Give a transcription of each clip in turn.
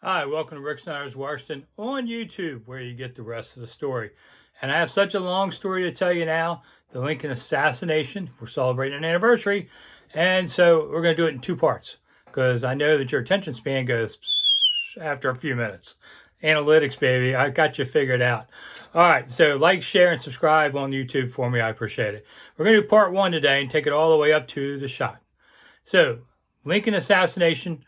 Hi, welcome to Rick Snider's Washington on YouTube, where you get the rest of the story. And I have such a long story to tell you now. The Lincoln assassination. We're celebrating an anniversary. And so we're going to do it in two parts, because I know that your attention span goes after a few minutes. Analytics, baby. I got you figured out. All right. So like, share, and subscribe on YouTube for me. I appreciate it. We're going to do part one today and take it all the way up to the shot. So Lincoln assassination.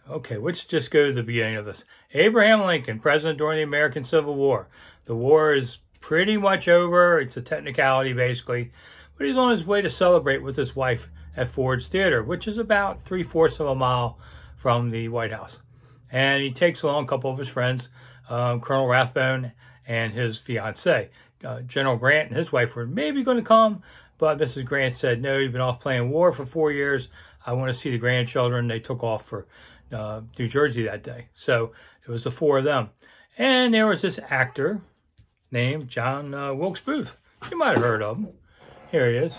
Okay, let's just go to the beginning of this. Abraham Lincoln, president during the American Civil War. The war is pretty much over. It's a technicality, basically. But he's on his way to celebrate with his wife at Ford's Theater, which is about 3/4 of a mile from the White House. And he takes along a couple of his friends, Colonel Rathbone and his fiancée. General Grant and his wife were maybe going to come, but Mrs. Grant said, no, you've been off playing war for 4 years. I want to see the grandchildren. They took off for New Jersey that day. So it was the four of them. And there was this actor named John Wilkes Booth. You might have heard of him. Here he is.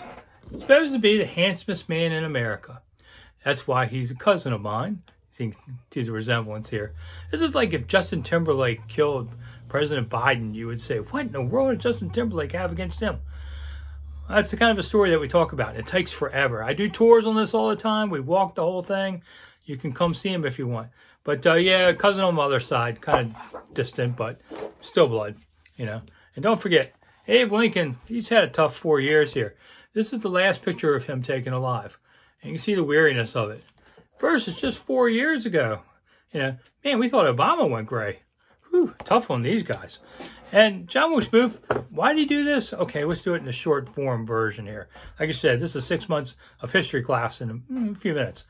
Supposed to be the handsomest man in America. That's why he's a cousin of mine. See the resemblance here. This is like if Justin Timberlake killed President Biden, you would say, what in the world did Justin Timberlake have against him? That's the kind of a story that we talk about. It takes forever. I do tours on this all the time. We walk the whole thing. You can come see him if you want. But yeah, cousin on mother's side, kind of distant, but still blood, you know. And don't forget, Abe Lincoln, he's had a tough 4 years here. This is the last picture of him taken alive. And you can see the weariness of it. First, it's just 4 years ago. You know, man, we thought Obama went gray. Whew, tough on these guys. And John Wilkes Booth, why did he do this? Okay, let's do it in a short form version here. Like I said, this is 6 months of history class in a few minutes.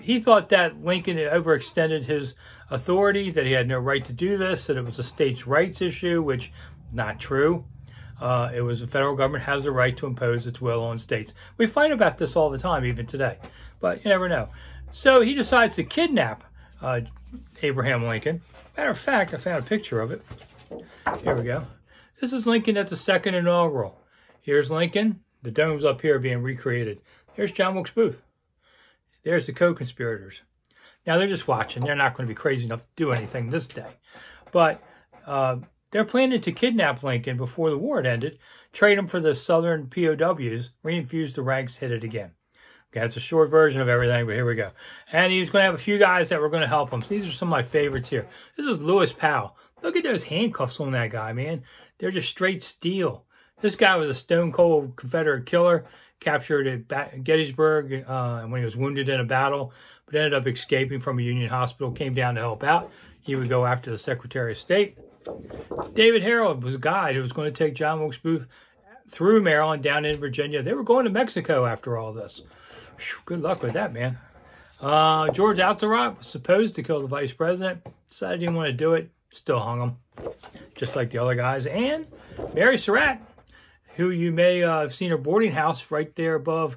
He thought that Lincoln had overextended his authority, that he had no right to do this, that it was a states' rights issue, which not true. It was the federal government has the right to impose its will on states. We fight about this all the time, even today, but you never know. So he decides to kidnap Abraham Lincoln. Matter of fact, I found a picture of it. Here we go. This is Lincoln at the second inaugural. Here's Lincoln. The dome's up here being recreated. There's John Wilkes Booth. There's the co-conspirators. Now, they're just watching. They're not going to be crazy enough to do anything this day. But they're planning to kidnap Lincoln before the war had ended, trade him for the Southern POWs, reinfuse the ranks, hit it again. Okay, that's a short version of everything, but here we go. And he's going to have a few guys that were going to help him. So these are some of my favorites here. This is Lewis Powell. Look at those handcuffs on that guy, man. They're just straight steel. This guy was a stone-cold Confederate killer, captured at Gettysburg when he was wounded in a battle, but ended up escaping from a Union hospital, came down to help out. He would go after the Secretary of State. David Harold was a guide who was going to take John Wilkes Booth through Maryland, down in Virginia. They were going to Mexico after all this. Whew, good luck with that, man. George Atzerodt was supposed to kill the vice president. Decided he didn't want to do it. Still hung him, just like the other guys. And Mary Surratt, who you may have seen her boarding house right there above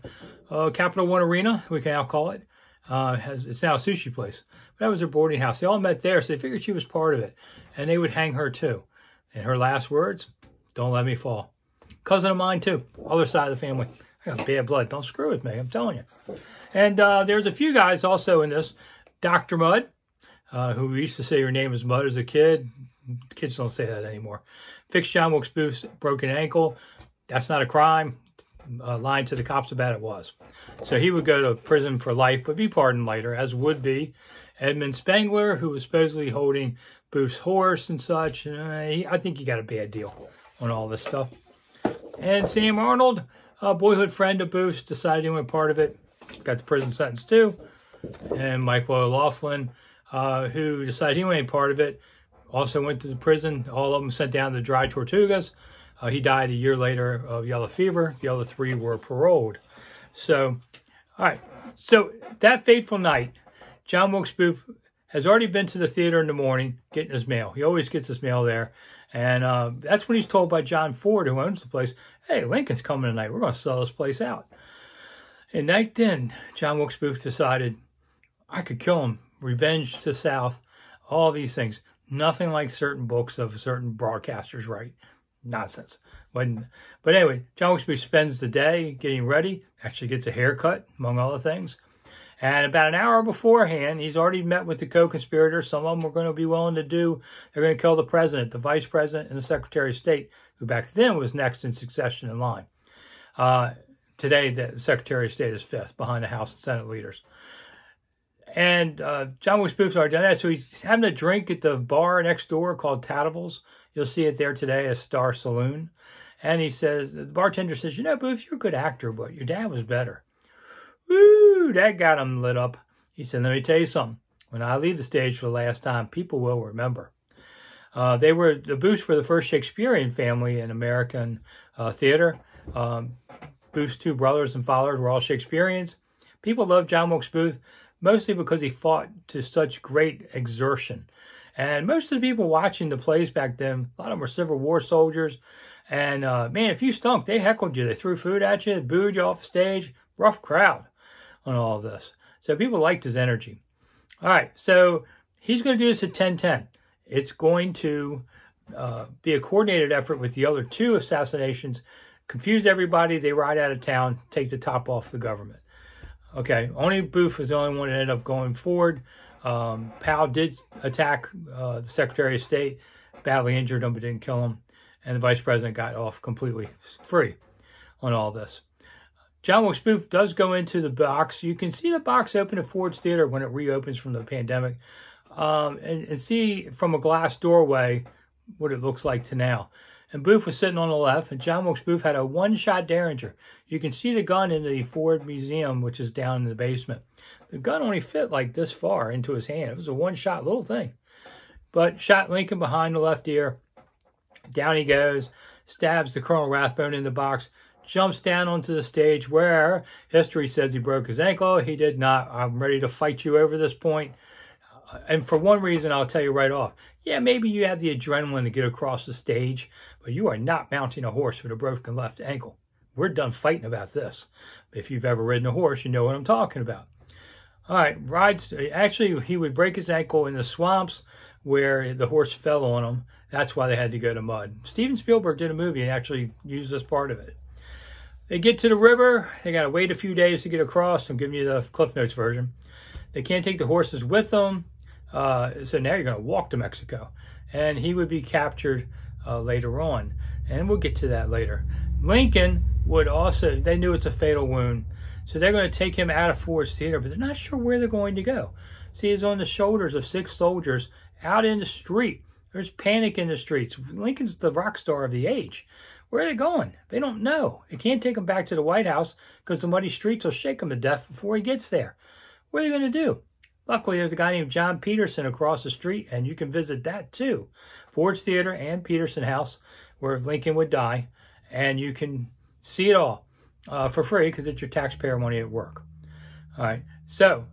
Capital One Arena, we can now call it. It's now a sushi place. But that was her boarding house. They all met there, so they figured she was part of it. And they would hang her, too. And her last words, don't let me fall. Cousin of mine, too. Other side of the family. I got bad blood. Don't screw with me, I'm telling you. And there's a few guys also in this. Dr. Mudd, who used to say her name was Mudd as a kid. Kids don't say that anymore. Fixed John Wilkes Booth's broken ankle. That's not a crime. Lying to the cops about it was. So he would go to prison for life, but be pardoned later, as would be Edmund Spangler, who was supposedly holding Booth's horse and such. I think he got a bad deal on all this stuff. And Sam Arnold, a boyhood friend of Booth's, decided he wanted part of it. Got the prison sentence too. And Michael O'Laughlin, who decided he wanted part of it, also went to the prison. All of them sent down to the Dry Tortugas. He died a year later of yellow fever. The other three were paroled. So, all right. So that fateful night, John Wilkes Booth has already been to the theater in the morning getting his mail. He always gets his mail there. And that's when he's told by John Ford, who owns the place, hey, Lincoln's coming tonight. We're going to sell this place out. And right then, John Wilkes Booth decided, I could kill him. Revenge to the South. All these things. Nothing like certain books of certain broadcasters write. Nonsense. But anyway, John Wilkes Booth spends the day getting ready. Actually gets a haircut, among other things. And about an hour beforehand, he's already met with the co-conspirators. Some of them were going to be willing to do, they're going to kill the president, the vice president, and the secretary of state, who back then was next in succession in line. Today, the secretary of state is fifth behind the House and Senate leaders. And John Wilkes Booth's already done that. So he's having a drink at the bar next door called Tatival's. You'll see it there today, a Star Saloon. And he says, the bartender says, you know, Booth, you're a good actor, but your dad was better. Woo, that got him lit up. He said, let me tell you something. When I leave the stage for the last time, people will remember. The Booths were the first Shakespearean family in American theater. Booth's two brothers and fathers were all Shakespeareans. People loved John Wilkes Booth mostly because he fought to such great exertion. And most of the people watching the plays back then, a lot of them were Civil War soldiers. And man, if you stunk, they heckled you. They threw food at you, booed you off the stage. Rough crowd on all of this. So people liked his energy. All right, so he's going to do this at 10:10. It's going to be a coordinated effort with the other two assassinations. Confuse everybody. They ride out of town, take the top off the government. Okay, only Booth was the only one that ended up going forward. Powell did attack the Secretary of State, badly injured him, but didn't kill him. And the Vice President got off completely free on all this. John Wilkes Booth does go into the box. You can see the box open at Ford's Theater when it reopens from the pandemic, and see from a glass doorway what it looks like to now. And Booth was sitting on the left, and John Wilkes Booth had a one-shot Derringer. You can see the gun in the Ford Museum, which is down in the basement. The gun only fit like this far into his hand. It was a one-shot little thing. But shot Lincoln behind the left ear. Down he goes, stabs the Colonel Rathbone in the box, jumps down onto the stage where history says he broke his ankle. He did not. I'm ready to fight you over this point. And for one reason, I'll tell you right off. Yeah, maybe you have the adrenaline to get across the stage, but you are not mounting a horse with a broken left ankle. We're done fighting about this. If you've ever ridden a horse, you know what I'm talking about. All right, actually, he would break his ankle in the swamps where the horse fell on him. That's why they had to go to mud. Steven Spielberg did a movie and actually used this part of it. They get to the river. They got to wait a few days to get across. I'm giving you the Cliff Notes version. They can't take the horses with them. So now you're going to walk to Mexico. And he would be captured later on. And we'll get to that later. Lincoln would also, they knew it's a fatal wound. So they're going to take him out of Ford's Theater, but they're not sure where they're going to go. See, he's on the shoulders of 6 soldiers out in the street. There's panic in the streets. Lincoln's the rock star of the age. Where are they going? They don't know. They can't take him back to the White House because the muddy streets will shake him to death before he gets there. What are they going to do? Luckily, there's a guy named John Peterson across the street, and you can visit that too. Ford's Theater and Peterson House, where Lincoln would die, and you can see it all for free because it's your taxpayer money at work. All right, so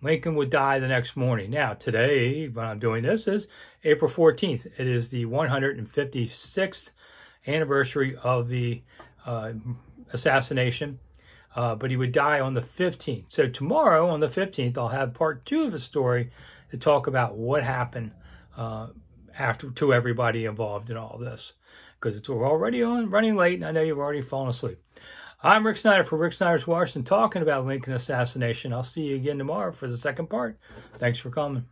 Lincoln would die the next morning. Now, today, when I'm doing this, is April 14th. It is the 156th anniversary of the assassination, but he would die on the 15th. So tomorrow, on the 15th, I'll have part 2 of the story to talk about what happened to everybody involved in all this, because we're already running late, and I know you've already fallen asleep. I'm Rick Snider for Rick Snider's Washington, talking about Lincoln assassination. I'll see you again tomorrow for the second part. Thanks for coming.